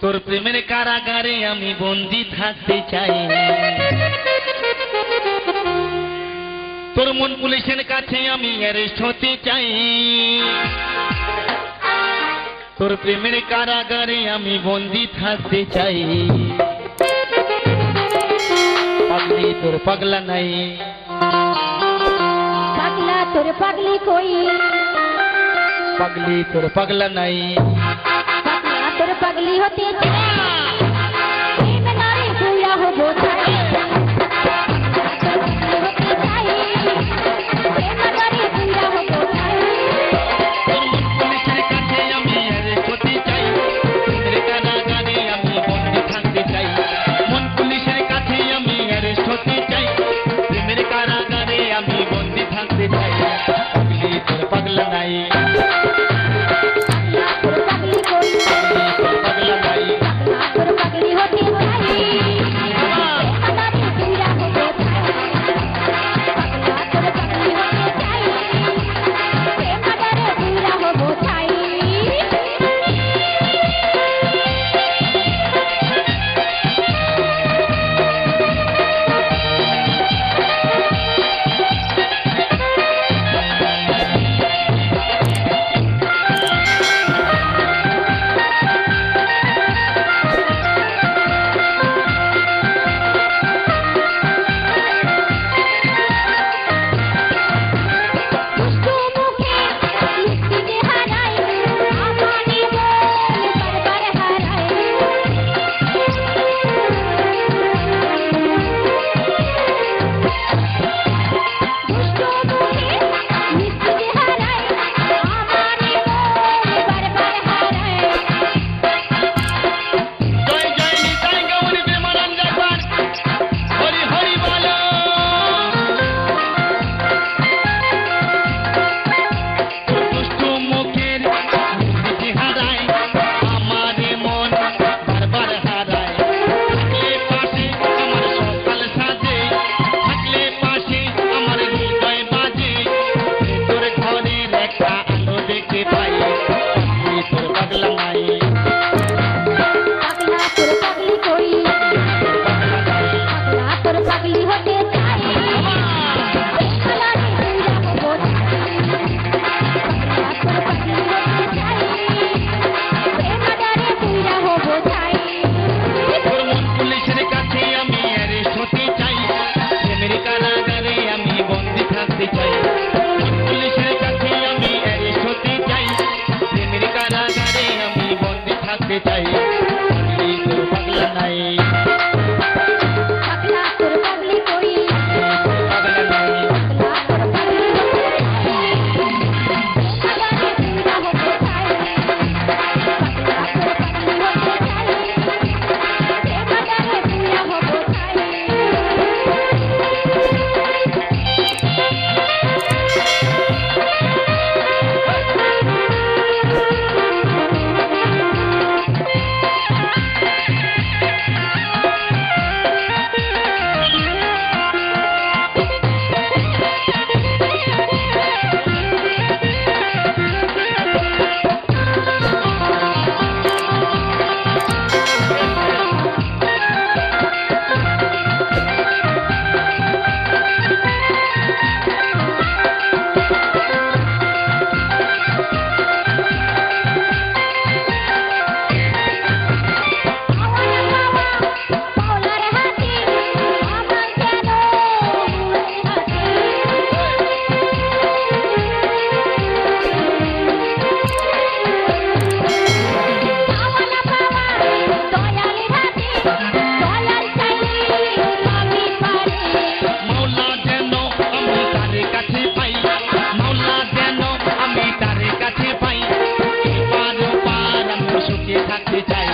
তোর প্রেমের কারাগারে আমি বন্দি থাকতে চাই, তোর মন পুলিশের কাছে আমি অ্যারেস্ট হতে চাই, তোর প্রেমের কারাগারে আমি বন্দি থাকতে চাই। পাগলি তোর পাগলা নাই, পাগলা তোর পাগলি কই, পাগলি তোর পাগলা নাই, পাগলা তোর পাগলি হতে চাই, প্রেম নারে পুরা হবো চাই, পাগলা নাই, তোর পাগলি কই, তোর পাগলা নাই, পাগলা তোর পাগলি হতে চাই, প্রেম নারে পুরা হবো চাই, পাগলা তোর পাগলি হতে চাই, প্রেম নারে পুরা হবো চাই। থাকতে চাই।